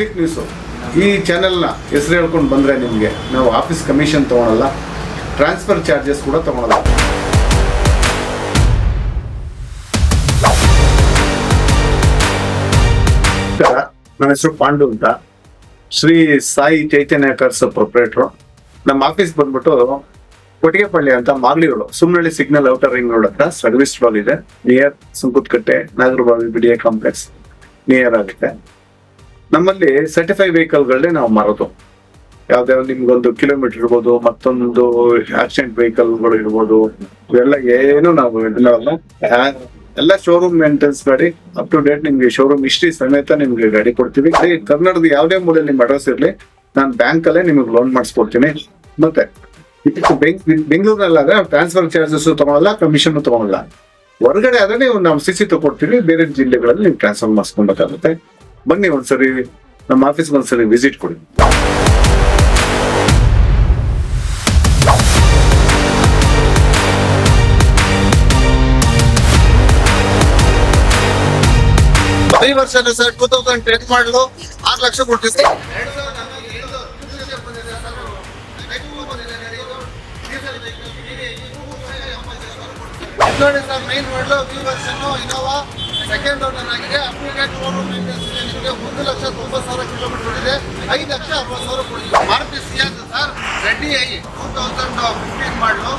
Public news ಈ ಚಾನೆಲ್ನ ಹೆಸರು ಹೇಳ್ಕೊಂಡು ಬಂದರೆ ನಿಮಗೆ ನಾವು ಆಫೀಸ್ ಕಮಿಷನ್ ತೊಗೊಳಲ್ಲ, ಟ್ರಾನ್ಸ್ಫರ್ ಚಾರ್ಜಸ್ ಕೂಡ ತೊಗೊಳಲ್ಲ. ನನ್ನ ಹೆಸರು ಪಾಂಡು ಅಂತ, ಶ್ರೀ ಸಾಯಿ ಚೈತನ್ಯ ಕಾರ್ಸ್ ಪ್ರೊಪ್ರೇಟ್ರು. ನಮ್ಮ ಆಫೀಸ್ ಬಂದ್ಬಿಟ್ಟು ಕೊಟ್ಟಿಗೆಪಳ್ಳಿ ಅಂತ, ಮಾಗಡಿಗಳು, Sumanahalli signal outer ring road ಹತ್ರ ಸರ್ವಿಸ್ ಸ್ಟಾಲ್ ಇದೆ. Near Sunkadakatte Nagarbhavi BDA complex near ಆಗುತ್ತೆ. ನಮ್ಮಲ್ಲಿ ಸರ್ಟಿಫೈಡ್ ವೆಹಿಕಲ್ಗಳನ್ನೇ ನಾವು ಮಾರೋದು. ಯಾವ್ದೇ ನಿಮ್ಗೊಂದು ಕಿಲೋಮೀಟರ್ ಇರ್ಬೋದು, ಮತ್ತೊಂದು ಆಕ್ಸಿಡೆಂಟ್ ವೆಹಿಕಲ್ಗಳು ಇರ್ಬೋದು, ಇವೆಲ್ಲ ಏನು ನಾವು ಎಲ್ಲ ಶೋರೂಮ್ ಮೇಂಟೆನ್ಸ್ ಗಾಡಿ ಅಪ್ ಟು ಡೇಟ್ ನಿಮ್ಗೆ ಶೋರೂಮ್ ಹಿಸ್ಟ್ರಿ ಸಮೇತ ನಿಮ್ಗೆ ಗಾಡಿ ಕೊಡ್ತೀವಿ. ಕರ್ನಾಟಕದ ಯಾವುದೇ ಮೂಲೆ ನಿಮ್ ಅಡ್ರೆಸ್ ಇರ್ಲಿ, ನಾನು ಬ್ಯಾಂಕ್ ಅಲ್ಲೇ ನಿಮಗೆ ಲೋನ್ ಮಾಡಿಸ್ಕೊಡ್ತೀನಿ. ಮತ್ತೆ ಬೆಂಗಳೂರಿನಲ್ಲಾದ್ರೆ ಟ್ರಾನ್ಸ್ಫರ್ ಚಾರ್ಜಸ್ ತಗೊಳಲ್ಲ, ಕಮಿಷನ್ ತಗೊಳಲ್ಲ. ಹೊರಗಡೆ ಆದ್ರೆ ನೀವು ನಾವು CC ತಗೊಡ್ತೀವಿ, ಬೇರೆ ಜಿಲ್ಲೆಗಳಲ್ಲಿ ನೀವು ಟ್ರಾನ್ಸ್ಫರ್ ಮಾಡಿಸ್ಕೊಬೇಕಾಗುತ್ತೆ. ಬನ್ನಿ ಒಂದ್ಸರಿ ನಮ್ಮ ಆಫೀಸ್ಗೆ ಒಂದ್ಸರಿ ವಿಸಿಟ್ ಕೊಡಿ. ಈ ವರ್ಷ ಸರ್ 2010 ಮಾಡಲು 6 ಲಕ್ಷ ಕೊಡ್ತೀವಿ. ನೋಡಿ ಸರ್, ಮೈನ್ ಮಾಡಲು ಈ ವರ್ಷ ಇನೋವಾ ಸೆಕೆಂಡ್ ಓನರ್ ಆಗಿದೆ. ಅಪ್ಲಿಕೇಟ್ ಶೋರೂಮ್ ಮೇಂಟೆನೆನ್ಸ್ ನಿಮಗೆ 1,90,000 ಕಿಲೋಮೀಟರ್ ಇದೆ, 5,60,000 ಕೊಡ್ತೀವಿ. ಮಾರುತಿ ಸಿಯಾಜ್ ಸರ್ ZDI 2015 ಮಾಡಲು,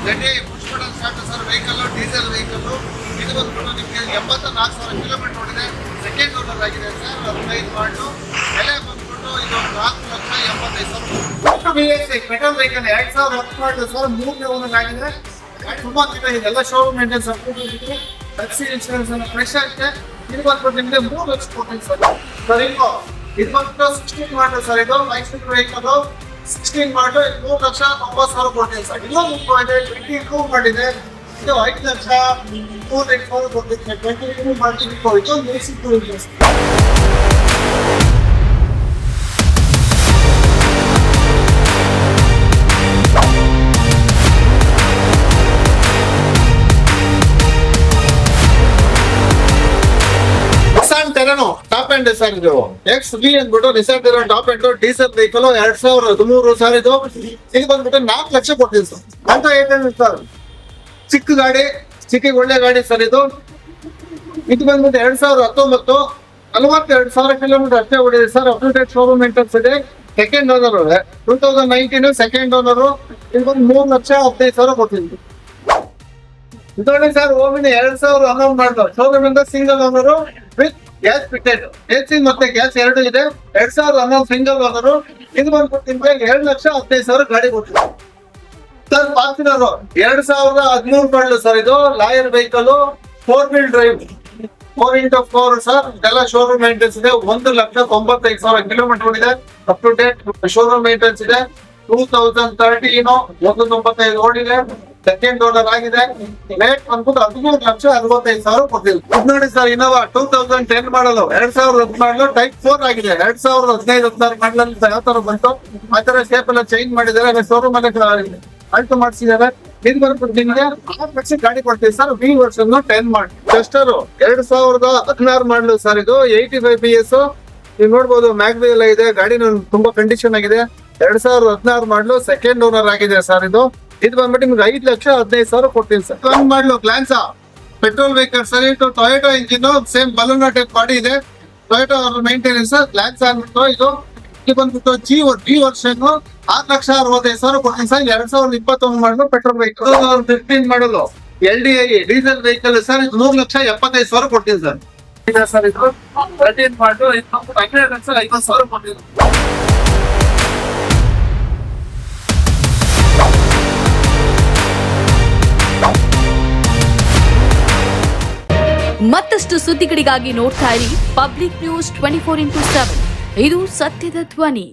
ZDI push button start sir vehicle, diesel vehicle. ಇದು ಬಂದ್ಬಿಟ್ಟು ನಿಮಗೆ 84,000 ಕಿಲೋಮೀಟರ್ ಓಡಿದೆ, ಸೆಕೆಂಡ್ ಓನರ್ ಆಗಿದೆ ಸರ್. 15 ಮಾಡಲು, ಬೆಲೆ ಬಂದ್ಬಿಟ್ಟು ಇದು 4,85,000. ಪೆಟ್ರೋಲ್ ವೆಹಿಕಲ್ 2010 ಮಾಡಲು ಸರ್, 3ನೇ ಓನರ್ ಆಗಿದೆ. ತುಂಬಾ ಇದೆಲ್ಲ showroom maintenance taxi insurance fresh ಆಗಿದೆ. ಇದು ಬಂದ್ಬಿಟ್ಟು ನಿಮಗೆ 3 ಲಕ್ಷ ಕೊಡ್ತೀನಿ ಸರ್. ಸರ್ ಇದು ಬಂದ್ಬಿಟ್ಟು 16 ಮಾಡಲು ಸರ್, ಇದು 5 ಸೀಟರ್ ವೆಹಿಕಲ್ 16 ಮಾಡಲು 3,90,000 ಕೊಡ್ತೀನಿ ಸರ್. ಇನ್ನೊಂದು 22 ಮಾಡಿದೆ, ಇದು 5,38,000 ಕೊಡ್ತೀನಿ. 22 ಮಾಡಿ ಇದು basic interest. Top end sir, ಇದು XV ಅಂದ್ಬಿಟ್ಟು Nissan Terrano top end diesel vehicle 2013 sir. ಇದು ಬಂದ್ಬಿಟ್ಟು 4 ಲಕ್ಷ ಕೊಡ್ತೀನಿ ಸರ್ ಅಂತ ಹೇಳ್ತೇನೆ ಸರ್. ಚಿಕ್ಕ ಗಾಡಿ, ಒಳ್ಳೆ ಗಾಡಿ ಸರ್. ಇದು ಬಂದ್ಬಿಟ್ಟು 2019 42,000 ಕಿಲೋಮೀಟರ್ ಅಷ್ಟೇ ಓಡಿದೆ ಸರ್. ಅಪ್ಡೇಟ್ ಶೋರೂಮ್ ಮೇಂಟೆನ್ಸ್ ಇದೆ. Second owner 2019 second owner. ಇದು ಬಂದು 3,15,000 ಕೊಡ್ತೀನಿ. ನೋಡಿ ಸರ್, ಓಮಿನಿ 2011 ಮಾಡಲು, ಶೋರೂಮ್ ಇಂದ single owner with gas fitted, AC ಮತ್ತೆ ಗ್ಯಾಸ್ 2 ಇದೆ. 2011 ಸಿಂಗಲ್ ಓನರ್. ಇದು ಬಂದ್ಬಿಟ್ಟು ನಿಮ್ಗೆ 2,15,000 ಗಾಡಿ ಕೊಡ್ತೀವಿ ಸರ್. ಫಾರ್ಚುನರ್ 2013 ಮಾಡಲು ಸರ್. ಇದು lawyer vehicle, 4 wheel drive, 4x4 sir. ಇದೆಲ್ಲ ಶೋರೂಮ್ ಮೇಂಟೆನ್ಸ್ ಇದೆ. 1,95,000 ಕಿಲೋಮೀಟರ್ ಓಡಿದೆ. Up to date showroom maintenance ಇದೆ. 2013 195 ಓಡಿದೆ, ಸೆಕೆಂಡ್ ಓನರ್ ಆಗಿದೆ. ರೇಟ್ ಬಂದ್ಬಿಟ್ಟು 13,65,000 ಕೊಡ್ತೀವಿ. ಇದು ನೋಡಿ ಸರ್, ಇನೋವಾ 2010 ಮಾಡಲು, 2010 ಮಾಡಲು ಟೈಪ್ 4 ಆಗಿದೆ. 2015-16 ಮಾಡಲಲ್ಲಿ ಯಾವ ತರ ಬಂತು ಆ ತರ ಶೇಪ್ ಎಲ್ಲ ಚೇಂಜ್ ಮಾಡಿದ್ದಾರೆ. ಶೋರೂಮ್ ಅಲ್ಲಿ ಆಲ್ಟು ಮಾಡಿಸಿದ್ದಾರೆ. ಇದು ಬಂದ್ಬಿಟ್ಟು ನಿಮ್ಗೆ 6 ಲಕ್ಷ ಗಾಡಿ ಕೊಡ್ತೀವಿ ಸರ್. V ವರ್ಷನ್ 10 ಮಾಡಿ ಟೆಸ್ಟರ್ 2016 ಮಾಡಲು ಸರ್. ಇದು 85 PS. ನೀವು ನೋಡ್ಬೋದು, ಮ್ಯಾಗ್ವಿ ಎಲ್ಲ ಇದೆ. ಗಾಡಿ ತುಂಬಾ ಕಂಡೀಷನ್ ಆಗಿದೆ. 2016 ಮಾಡಲು, ಸೆಕೆಂಡ್ ಓನರ್ ಆಗಿದೆ ಸರ್. ಇದು ಬಂದ್ಬಿಟ್ಟು ನಿಮ್ಗೆ 5,15,000 ಕೊಡ್ತೀನಿ ಸರ್. ಒಂದು ಮಾಡಲು ಗ್ಲಾನ್ಸಾ ಪೆಟ್ರೋಲ್ ವೆಹಿಕಲ್ ಸರ್. ಇದು Toyota engine, same balloon type body ಇದೆ. ಟೊಯೋಟಾ ಮೇಂಟೆನೆನ್ಸ್ ಗ್ಲಾನ್ಸಾ ಅಂದ್ಬಿಟ್ಟು. ಇದು ಬಂದ್ಬಿಟ್ಟು G ವರ್ಷನ್ 6,65,000 ಕೊಡ್ತೀನಿ ಸರ್. 2021 ಮಾಡಲು ಪೆಟ್ರೋಲ್ ವೆಹಿಕಲ್. 2015 ಮಾಡಲು LDI ಡೀಸೆಲ್ ವೆಹಿಕಲ್ ಸರ್. ಇದು 3,75,000 ಕೊಡ್ತೀನಿ ಸರ್. ಸರ್ ಇದು 13 ಮಾಡಲು 12,50,000 ಕೊಡ್ತೀನಿ. ಮತ್ತಷ್ಟು ಸುದ್ದಿಗಳಿಗಾಗಿ ನೋಡ್ತಾ ಇರಿ ಪಬ್ಲಿಕ್ ನ್ಯೂಸ್ 24x7. ಇದು ಸತ್ಯದ ಧ್ವನಿ.